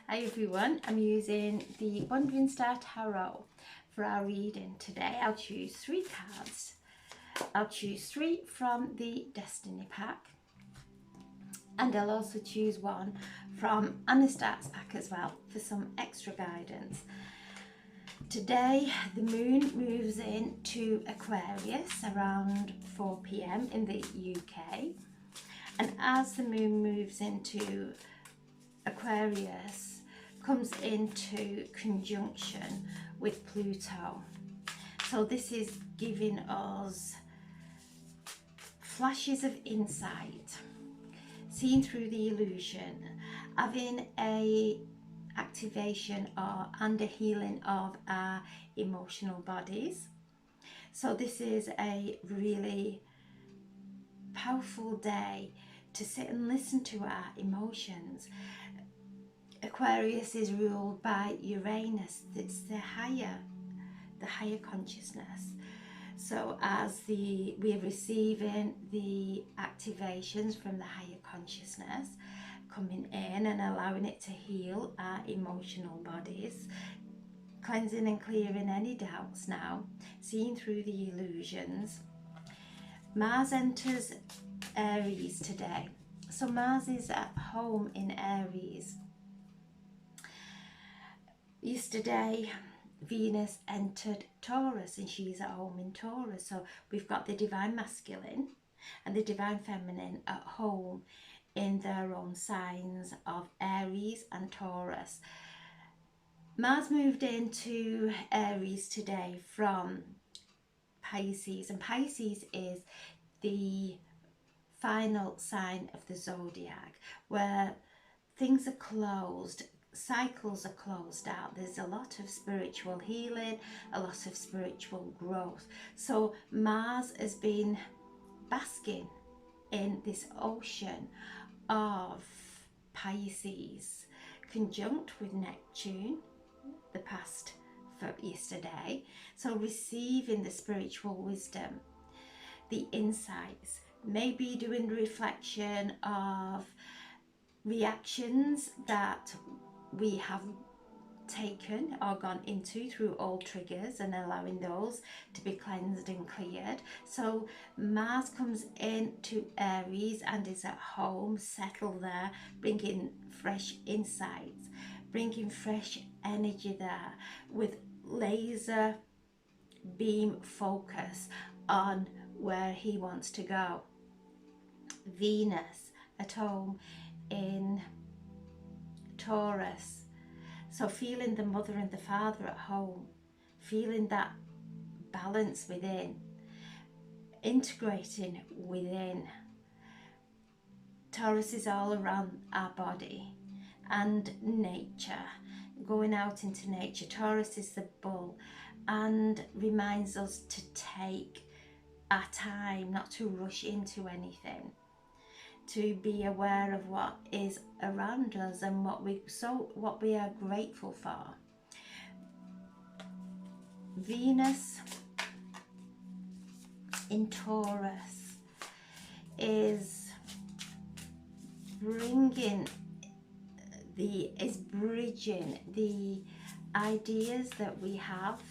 Hi everyone, I'm using the Wandering Star Tarot for our reading today. I'll choose 3 cards. I'll choose 3 from the Destiny pack, and I'll also choose 1 from Anastar's pack as well for some extra guidance. Today the moon moves into Aquarius around 4 p.m. in the UK, and as the moon moves into Aquarius, comes into conjunction with Pluto. So this is giving us flashes of insight, seeing through the illusion, having a activation and a healing of our emotional bodies. So this is a really powerful day to sit and listen to our emotions. Aquarius is ruled by Uranus. It's the higher consciousness. So as we're receiving the activations from the higher consciousness coming in and allowing it to heal our emotional bodies, cleansing and clearing any doubts now, seeing through the illusions. Mars enters Aries today. So Mars is at home in Aries. Yesterday, Venus entered Taurus and she's at home in Taurus. So we've got the divine masculine and the divine feminine at home in their own signs of Aries and Taurus. Mars moved into Aries today from Pisces, and Pisces is the final sign of the zodiac where things are closed, cycles are closed out. There's a lot of spiritual healing, a lot of spiritual growth. So Mars has been basking in this ocean of Pisces, conjunct with Neptune the past for yesterday. So receiving the spiritual wisdom, the insights, maybe doing reflection of reactions that we have taken or gone into through old triggers and allowing those to be cleansed and cleared. So Mars comes into Aries and is at home, settled there, bringing fresh insights, bringing fresh energy there with laser beam focus on where he wants to go. Venus at home in Taurus. So feeling the mother and the father at home, feeling that balance within, integrating within. Taurus is all around our body and nature, going out into nature. Taurus is the bull and reminds us to take our time, not to rush into anything, to be aware of what is around us and what we are grateful for. Venus in Taurus is bringing bridging the ideas that we have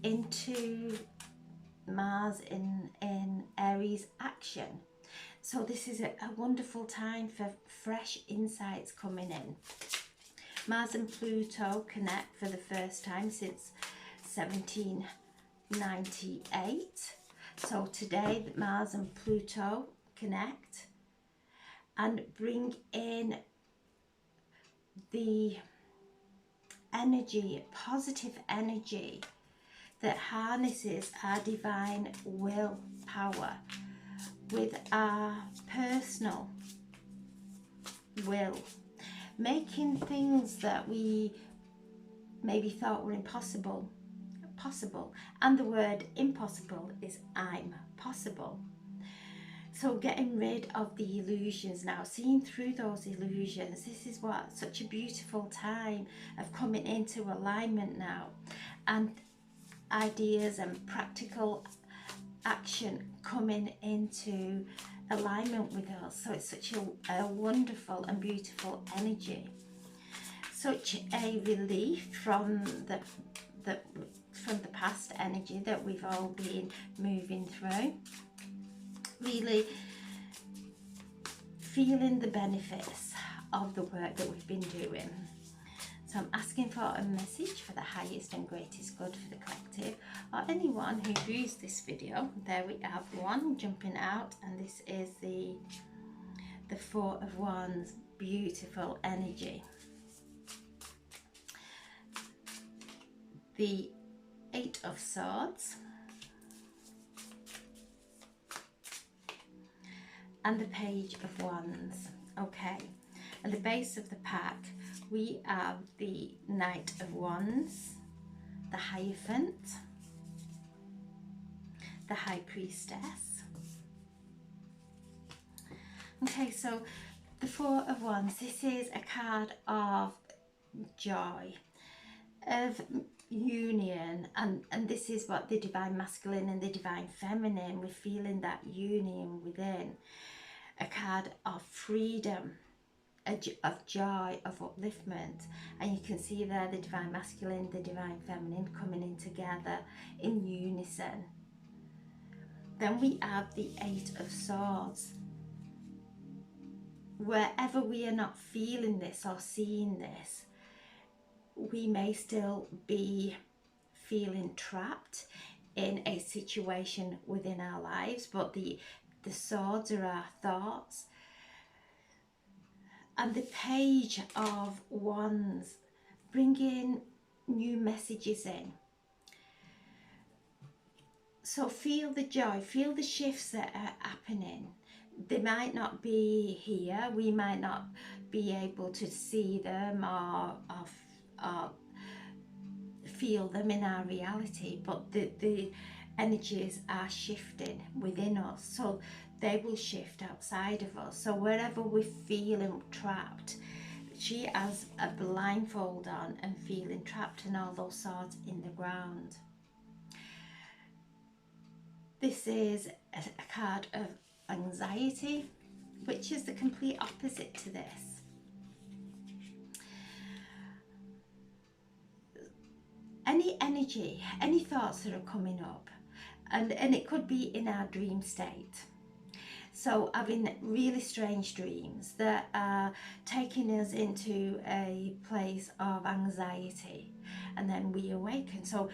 into Mars in Aries action. So this is a wonderful time for fresh insights coming in. Mars and Pluto connect for the first time since 1798. So today Mars and Pluto connect and bring in the energy, positive energy that harnesses our divine willpower with our personal will, making things that we maybe thought were impossible possible. And the word impossible is I'm possible. So getting rid of the illusions now, seeing through those illusions. This is what such a beautiful time of coming into alignment now, and ideas and practical action coming into alignment with us. So it's such a wonderful and beautiful energy. such a relief from the past energy that we've all been moving through. Really feeling the benefits of the work that we've been doing. So I'm asking for a message for the highest and greatest good for the collective, or anyone who views this video. There we have one jumping out, and this is the Four of Wands, beautiful energy. The Eight of Swords, and the Page of Wands. Okay, at the base of the pack we have the Knight of Wands, the Hierophant, the High Priestess. Okay, so the Four of Wands, this is a card of joy, of union, and this is what the Divine Masculine and the Divine Feminine, we're feeling that union within. A card of freedom, of joy, of upliftment, and you can see there the Divine Masculine, the Divine Feminine coming in together in unison. Then we have the Eight of Swords. Wherever we are not feeling this or seeing this, we may still be feeling trapped in a situation within our lives, but the swords are our thoughts. And the Page of Wands, bringing new messages in. So feel the joy, feel the shifts that are happening. They might not be here, we might not be able to see them or feel them in our reality, but the energies are shifting within us, so they will shift outside of us. So wherever we're feeling trapped, she has a blindfold on and feeling trapped, and all those swords in the ground. This is a card of anxiety, which is the complete opposite to this. Any energy, any thoughts that are coming up, and it could be in our dream state. So having really strange dreams that are taking us into a place of anxiety, and then we awaken. So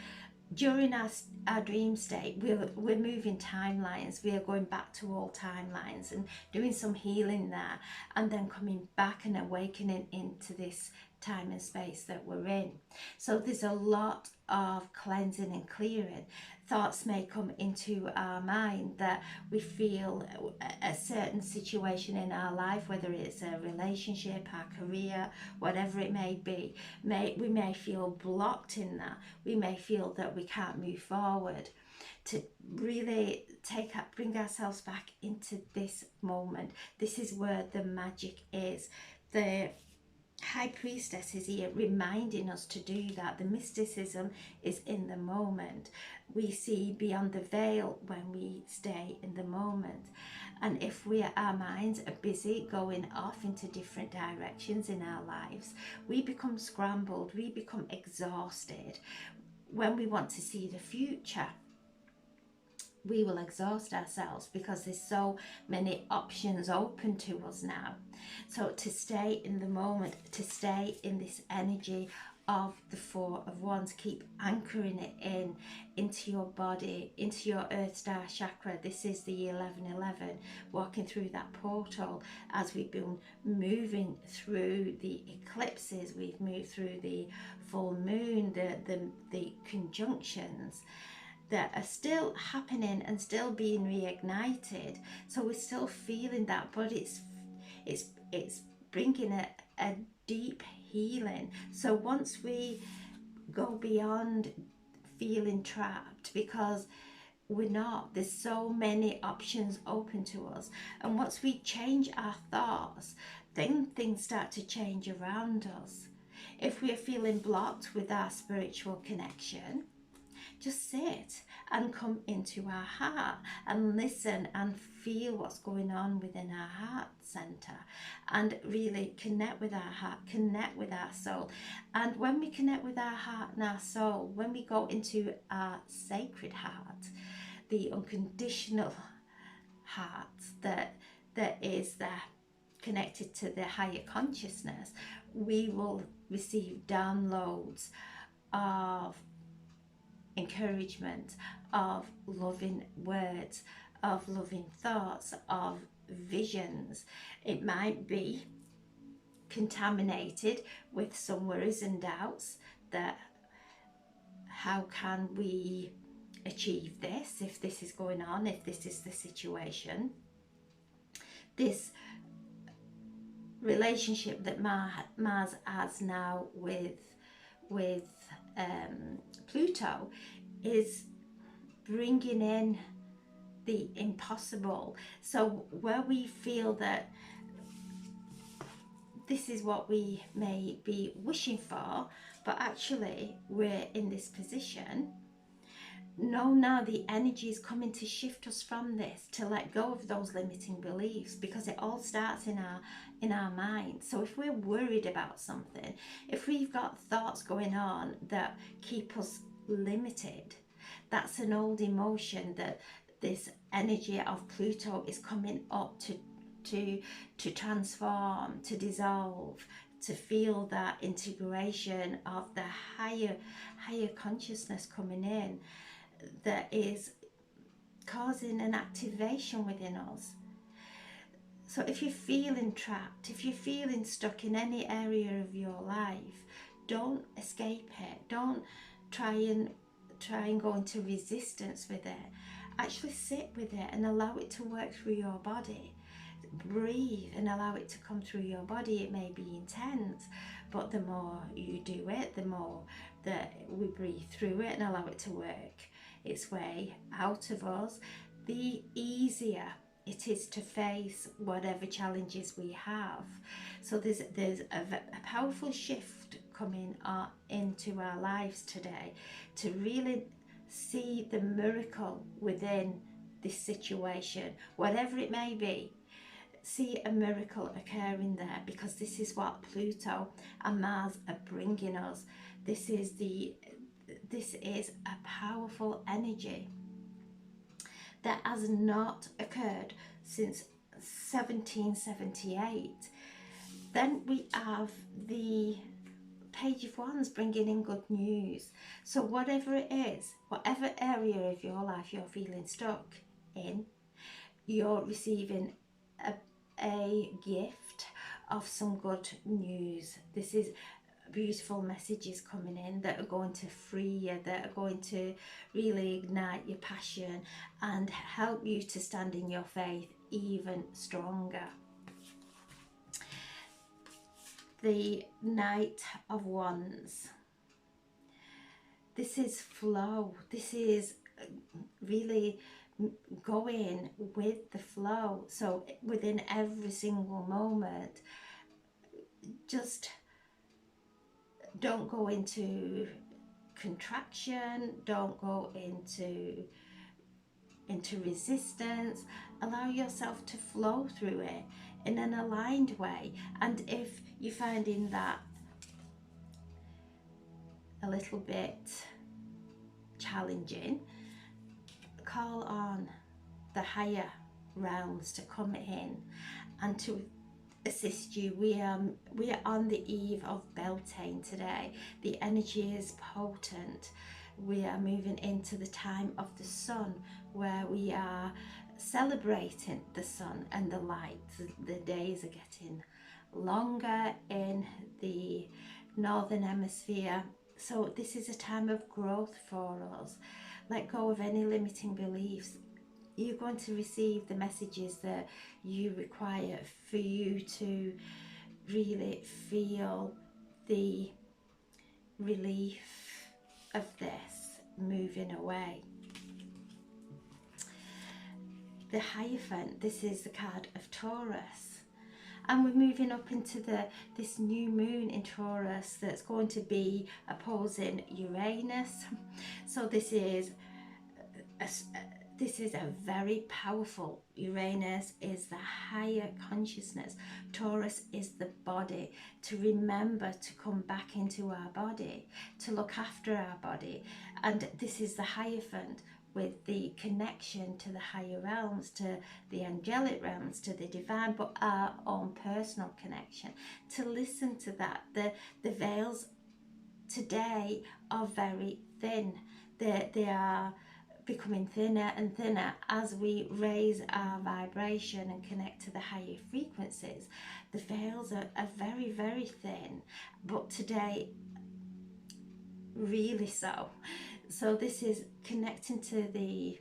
during our dream state, we're moving timelines. We are going back to old timelines and doing some healing there, and then coming back and awakening into this time and space that we're in. So there's a lot of cleansing and clearing. Thoughts may come into our mind that we feel a certain situation in our life, whether it's a relationship, our career, whatever it may be, we may feel blocked in that. We may feel that we can't move forward. To really bring ourselves back into this moment. This is where the magic is. The High Priestess is here reminding us to do that. The mysticism is in the moment. We see beyond the veil when we stay in the moment. And if our minds are busy going off into different directions in our lives, we become scrambled, we become exhausted. When we want to see the future, we will exhaust ourselves because there's so many options open to us now. So to stay in the moment, to stay in this energy of the Four of Wands, keep anchoring it into your body, into your Earth Star chakra. This is the 1111, walking through that portal as we've been moving through the eclipses, we've moved through the full moon, the conjunctions that are still happening and still being reignited. So we're still feeling that, but it's bringing a deep healing. So once we go beyond feeling trapped, because we're not, there's so many options open to us, and once we change our thoughts, then things start to change around us. If we're feeling blocked with our spiritual connection, just sit and come into our heart and listen and feel what's going on within our heart center, and really connect with our heart, connect with our soul. And when we connect with our heart and our soul, when we go into our sacred heart, the unconditional heart that is there, connected to the higher consciousness, we will receive downloads of encouragement, of loving words, of loving thoughts, of visions. It might be contaminated with some worries and doubts that how can we achieve this if this is going on, if this is the situation. This relationship that Mars has now with Pluto is bringing in the impossible. So where we feel that this is what we may be wishing for, but actually we're in this position, no, now the energy is coming to shift us from this, to let go of those limiting beliefs, because it all starts in our mind. So if we're worried about something, if we've got thoughts going on that keep us limited, that's an old emotion that this energy of Pluto is coming up to transform, to dissolve, to feel that integration of the higher consciousness coming in, that is causing an activation within us. So if you're feeling trapped, if you're feeling stuck in any area of your life, don't escape it. Don't try and go into resistance with it. Actually sit with it and allow it to work through your body. Breathe and allow it to come through your body. It may be intense, but the more you do it, the more that we breathe through it and allow it to work its way out of us, the easier it is to face whatever challenges we have. So there's a powerful shift coming into our lives today, to really see the miracle within this situation, whatever it may be. See a miracle occurring there, because this is what Pluto and Mars are bringing us. This is a powerful energy that has not occurred since 1778. Then we have the Page of Wands bringing in good news. So whatever it is, whatever area of your life you're feeling stuck in, you're receiving a gift of some good news. This is beautiful messages coming in that are going to free you, that are going to really ignite your passion and help you to stand in your faith even stronger. The Knight of Wands. This is flow. This is really going with the flow. So within every single moment, just don't go into contraction, don't go into resistance. Allow yourself to flow through it in an aligned way. And if you're finding that a little bit challenging, call on the higher realms to come in and to assist you. We are on the eve of Beltane today. The energy is potent. We are moving into the time of the sun, where we are celebrating the sun and the light. The days are getting longer in the northern hemisphere, so this is a time of growth for us. Let go of any limiting beliefs. You're going to receive the messages that you require for you to really feel the relief of this moving away. The Hierophant, this is the card of Taurus. and we're moving up into this new moon in Taurus that's going to be opposing Uranus. So this is a very powerful. Uranus is the higher consciousness. Taurus is the body, to remember to come back into our body, to look after our body. And this is the Hierophant, with the connection to the higher realms, to the angelic realms, to the divine, but our own personal connection. To listen to that. The veils today are very thin. They are becoming thinner and thinner as we raise our vibration and connect to the higher frequencies. The veils are very, very thin, but today really so. So this is connecting to the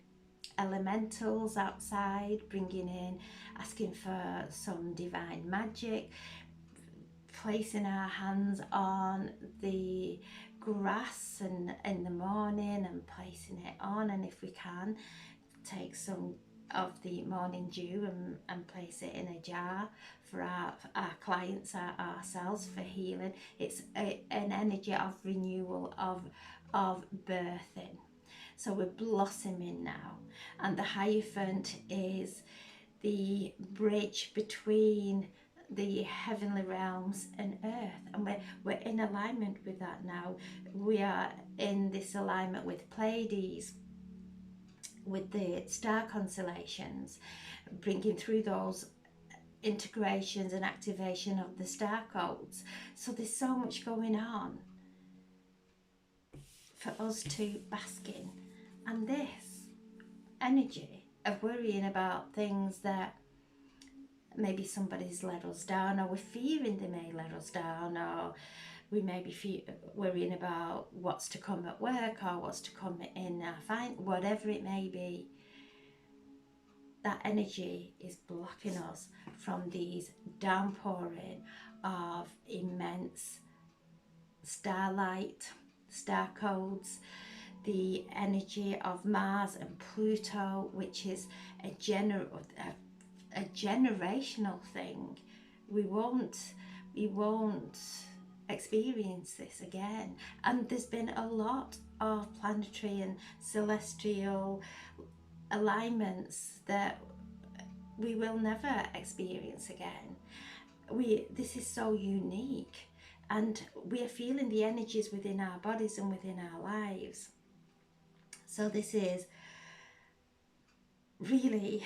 elementals outside, bringing in, asking for some divine magic, placing our hands on the grass and in the morning and placing it on, and if we can take some of the morning dew and place it in a jar for our clients, ourselves, for healing. It's an energy of renewal, of birthing. So we're blossoming now, and the Hierophant is the bridge between the heavenly realms and earth, and we're in alignment with that now. We are in this alignment with Pleiades, with the star constellations, bringing through those integrations and activation of the star codes. So there's so much going on for us to bask in, and this energy of worrying about things that maybe somebody's let us down, or we're fearing they may let us down, or we may be worrying about what's to come at work, or what's to come in our whatever it may be. That energy is blocking us from these downpouring of immense starlight, star codes, the energy of Mars and Pluto, which is a generational thing. We won't experience this again. And there's been a lot of planetary and celestial alignments that we will never experience again. This is so unique, and we are feeling the energies within our bodies and within our lives. So this is really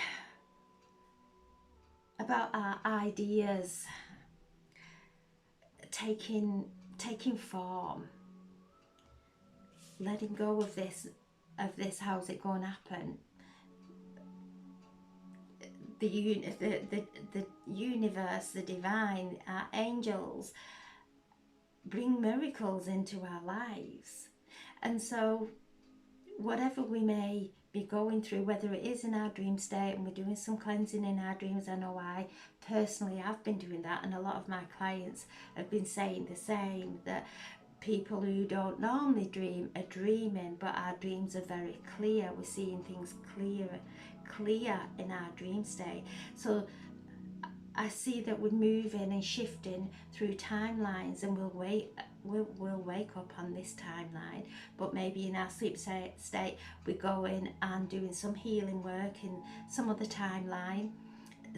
about our ideas taking form, letting go of this, how's it going to happen? The universe, the divine, our angels bring miracles into our lives. And so whatever we may be going through, whether it is in our dream state, and we're doing some cleansing in our dreams. I know I personally have been doing that, and a lot of my clients have been saying the same, that people who don't normally dream are dreaming, but our dreams are very clear. We're seeing things clear in our dream state. So I see that we're moving and shifting through timelines, and we'll wake up on this timeline, but maybe in our sleep state we're going and doing some healing work in some other timeline,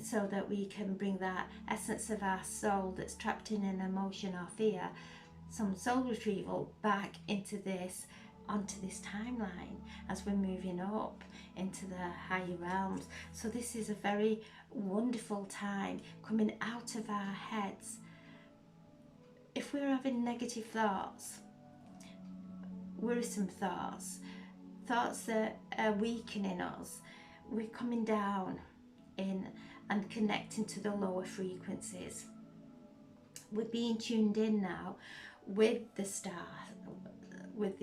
so that we can bring that essence of our soul that's trapped in an emotion or fear, some soul retrieval, back into this, onto this timeline as we're moving up into the higher realms. So this is a very wonderful time, coming out of our heads. If we're having negative thoughts, worrisome thoughts that are weakening us, we're coming down in and connecting to the lower frequencies. We're being tuned in now with the stars, with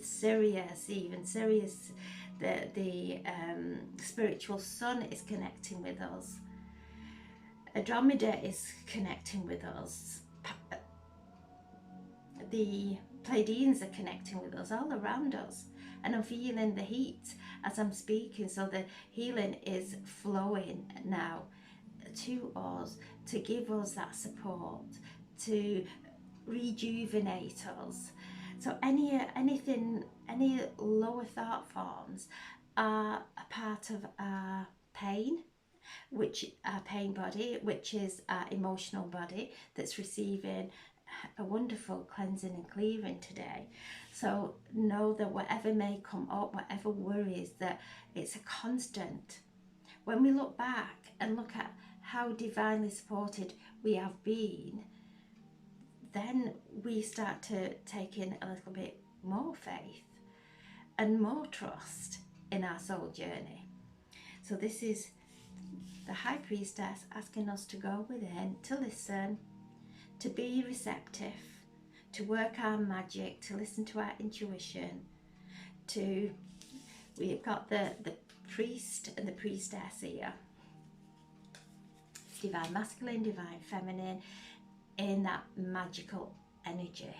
Sirius, even Sirius, the spiritual sun is connecting with us. Andromeda is connecting with us. The Pleiadians are connecting with us, all around us. And I'm feeling the heat as I'm speaking, so the healing is flowing now to us to give us that support, to rejuvenate us. So any lower thought forms are a part of our pain, which our pain body, which is our emotional body, that's receiving a wonderful cleansing and clearing today. So know that whatever may come up, whatever worries, that it's a constant. When we look back and look at how divinely supported we have been, then we start to take in a little bit more faith and more trust in our soul journey. So this is the High Priestess asking us to go within, to listen, to be receptive, to work our magic, to listen to our intuition, we've got the priest and the priestess here. It's divine masculine, divine feminine, in that magical energy,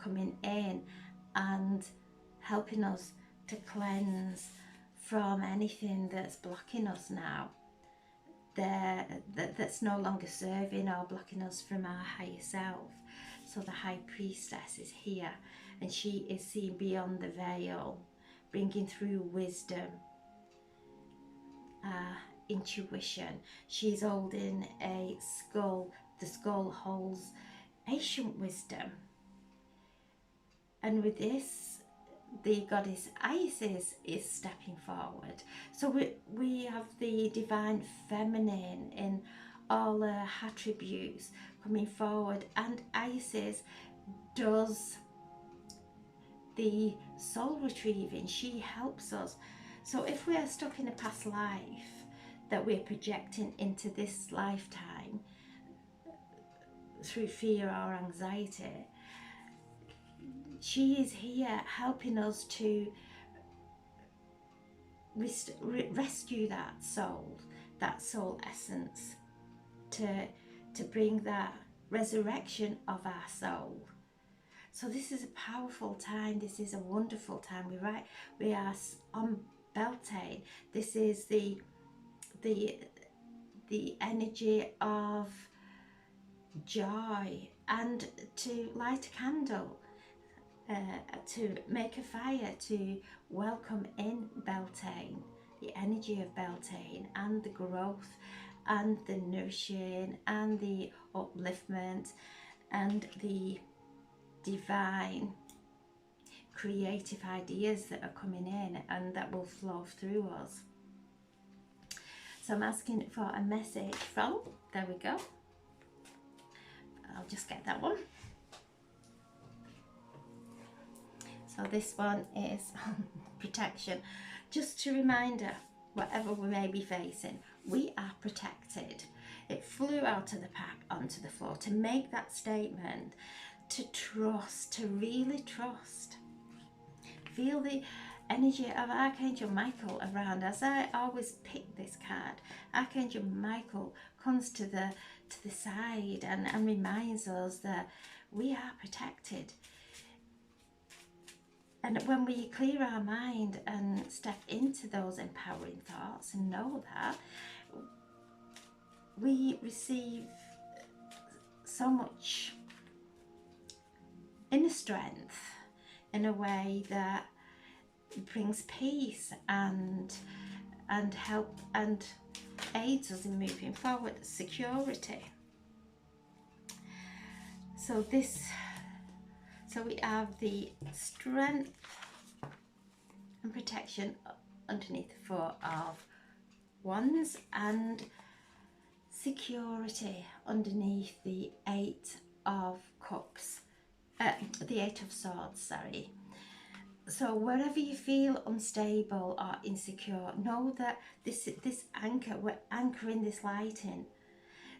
coming in and helping us to cleanse from anything that's blocking us now, that's no longer serving or blocking us from our higher self. So the High Priestess is here, and she is seeing beyond the veil, bringing through wisdom, intuition. She's holding a skull. The skull holds ancient wisdom, and with this, the goddess Isis is stepping forward. So we have the divine feminine in all her attributes coming forward, and Isis does the soul retrieving. She helps us. So if we are stuck in a past life that we're projecting into this lifetime through fear or anxiety, she is here helping us to rescue that soul essence, to bring that resurrection of our soul. So this is a powerful time. This is a wonderful time. We are on Beltane. This is the energy of joy, and to light a candle, to make a fire, to welcome in Beltane, the energy of Beltane, and the growth and the nourishing and the upliftment and the divine creative ideas that are coming in and that will flow through us. So I'm asking for a message from, there we go, I'll just get that one. So this one is protection. Just a reminder, whatever we may be facing, we are protected. It flew out of the pack onto the floor to make that statement, to trust, to really trust. Feel the energy of Archangel Michael around. As I always pick this card, Archangel Michael comes to the side and reminds us that we are protected. And when we clear our mind and step into those empowering thoughts and know that, we receive so much inner strength in a way that brings peace and help and aids us in moving forward. Security. So we have the strength and protection underneath the Four of Wands, and security underneath the Eight of Cups, the Eight of Swords, sorry. So wherever you feel unstable or insecure, know that this anchor, we're anchoring this light in,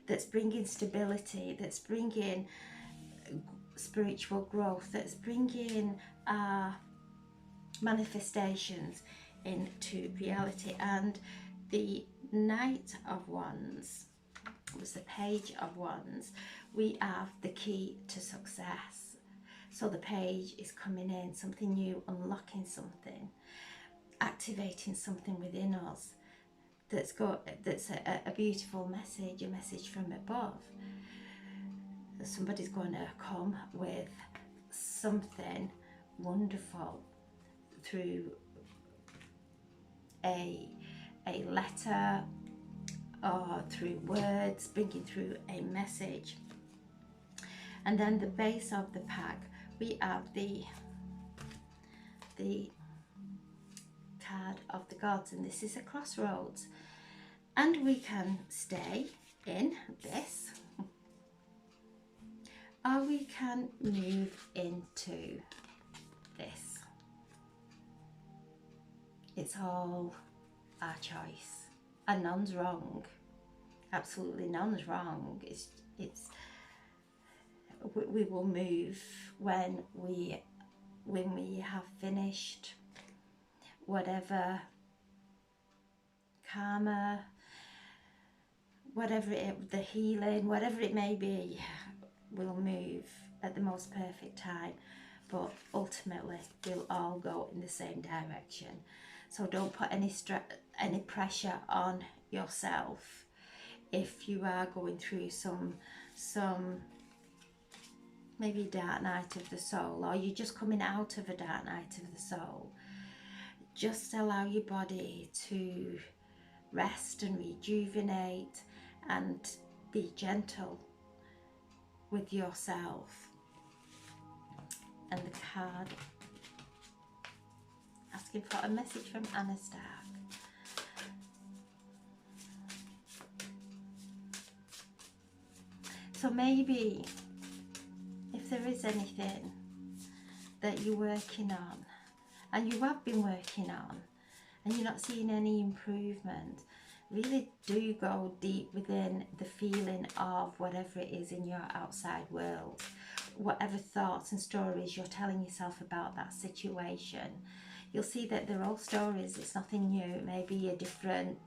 that's bringing stability, that's bringing spiritual growth, that's bringing manifestations into reality. And the Knight of Wands was the Page of Wands. We have the key to success. So the page is coming in, something new, unlocking something, activating something within us. that's a beautiful message, a message from above. Somebody's going to come with something wonderful through a letter or through words, bringing through a message. And then the base of the pack, we have the card of the gods, and this is a crossroads, and we can stay in this or we can move into this. It's all our choice, and none's wrong. Absolutely none's wrong. It's we will move when we have finished whatever karma, whatever the healing, whatever it may be. We'll move at the most perfect time, but ultimately we'll all go in the same direction. So don't put any pressure on yourself if you are going through some maybe dark night of the soul, or you're just coming out of a dark night of the soul. Just allow your body to rest and rejuvenate and be gentle with yourself. And the card asking for a message from Anna Stark. So maybe if there is anything that you're working on, and you have been working on, and you're not seeing any improvement, really do go deep within the feeling of whatever it is in your outside world, whatever thoughts and stories you're telling yourself about that situation. You'll see that they're all stories. It's nothing new. It may be a different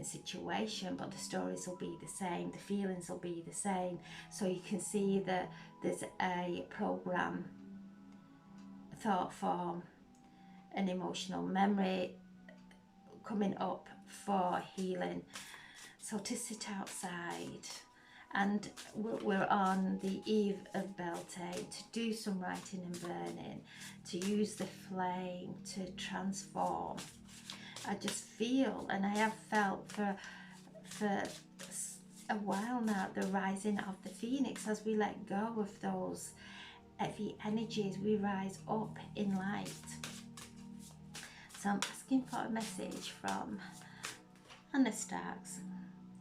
situation, but the stories will be the same, the feelings will be the same. So you can see that there's a program, a thought form, an emotional memory coming up for healing. So to sit outside, and we're on the eve of Beltane, to do some writing and burning, to use the flame to transform. I just feel, and I have felt for a while now, the rising of the phoenix. As we let go of those heavy energies, we rise up in light. So I'm asking for a message from Anna Stark's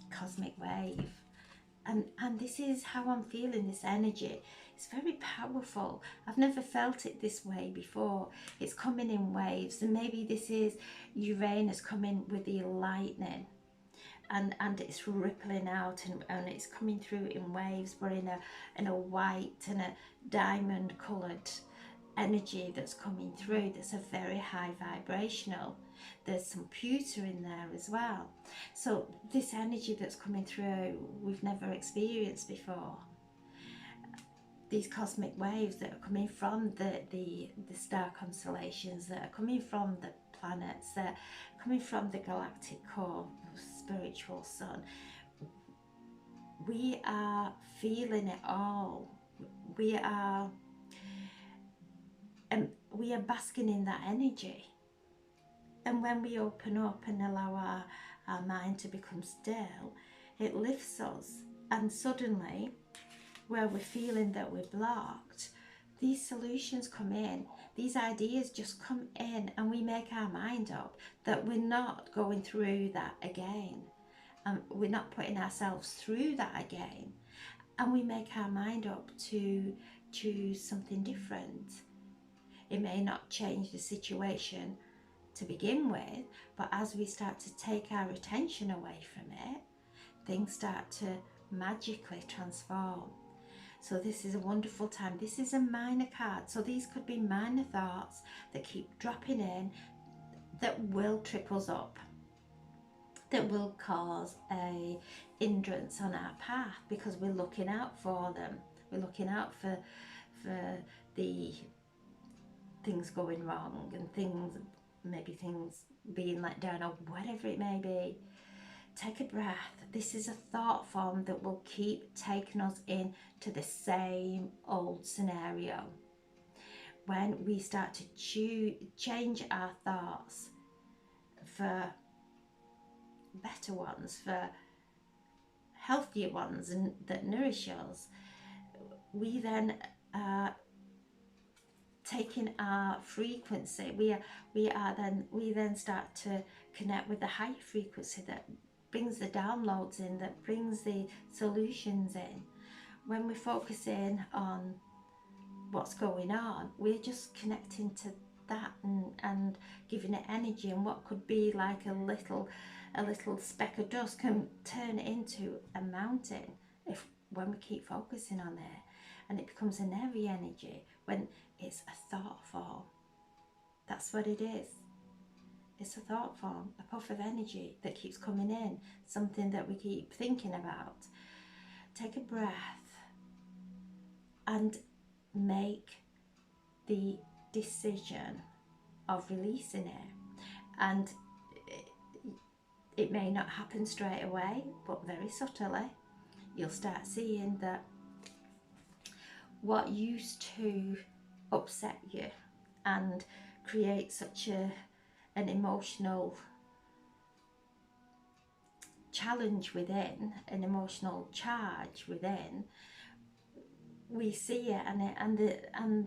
Cosmic Wave. And this is how I'm feeling this energy. It's very powerful. I've never felt it this way before. It's coming in waves, and maybe this is Uranus coming with the lightning, and it's rippling out, and it's coming through in waves, but in a white and a diamond coloured energy that's coming through, that's a very high vibrational. There's some pewter in there as well. So this energy that's coming through, we've never experienced before. These cosmic waves that are coming from the star constellations, that are coming from the planets, that are coming from the galactic core, the spiritual sun. We are feeling it all. We are basking in that energy. And when we open up and allow our mind to become still, it lifts us. And suddenly, where we're feeling that we're blocked, these solutions come in, these ideas just come in, and we make our mind up that we're not going through that again. And we're not putting ourselves through that again. And we make our mind up to choose something different. It may not change the situation to begin with, but as we start to take our attention away from it, things start to magically transform. So this is a wonderful time. This is a minor card, so these could be minor thoughts that keep dropping in, that will trip us up, that will cause a hindrance on our path, because we're looking out for them. We're looking out for the things going wrong and things maybe things being let down or whatever it may be. Take a breath. This is a thought form that will keep taking us into the same old scenario. When we start to change our thoughts for better ones, for healthier ones, and that nourish us, we then taking our frequency. We then start to connect with the higher frequency that brings the downloads in, that brings the solutions in. When we focus in on what's going on, we're just connecting to that and giving it energy, and what could be like a little speck of dust can turn it into a mountain if when we keep focusing on it, and it becomes an heavy energy when it's a thought form. That's what it is. It's a thought form, a puff of energy that keeps coming in, something that we keep thinking about. Take a breath and make the decision of releasing it. And it may not happen straight away, but very subtly you'll start seeing that what used to upset you and create such an emotional challenge within, an emotional charge within, we see it, and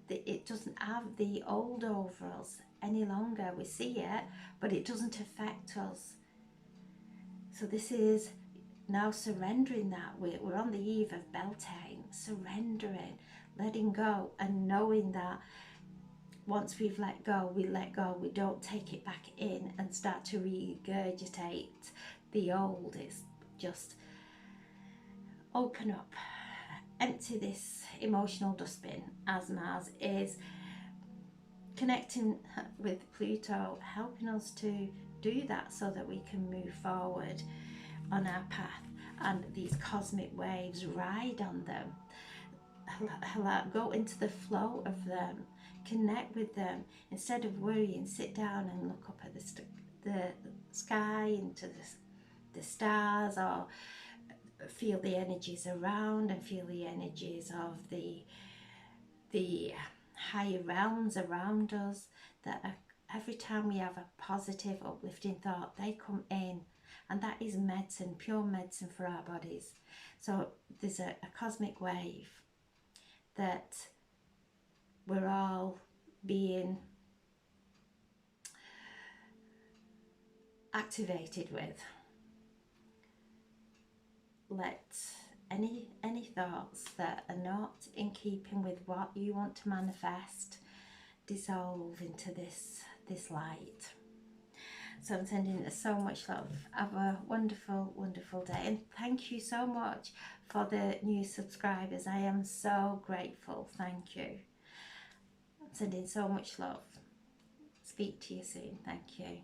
it doesn't have the old over us any longer. We see it, but it doesn't affect us. So this is now surrendering that. We're on the eve of Beltane, surrendering, letting go, and knowing that once we've let go, we let go. We don't take it back in and start to regurgitate the old. It's just open up, empty this emotional dustbin, as Mars is connecting with Pluto, helping us to do that so that we can move forward on our path, and these cosmic waves, ride on them, go into the flow of them, connect with them. Instead of worrying, sit down and look up at the sky, into the stars, or feel the energies around, and feel the energies of the higher realms around us, that every time we have a positive, uplifting thought, they come in, and that is medicine, pure medicine for our bodies. So there's a cosmic wave that we're all being activated with. Let any thoughts that are not in keeping with what you want to manifest dissolve into this light. So I'm sending so much love. Have a wonderful, wonderful day, and thank you so much for the new subscribers. I am so grateful. Thank you. I'm sending so much love. Speak to you soon. Thank you.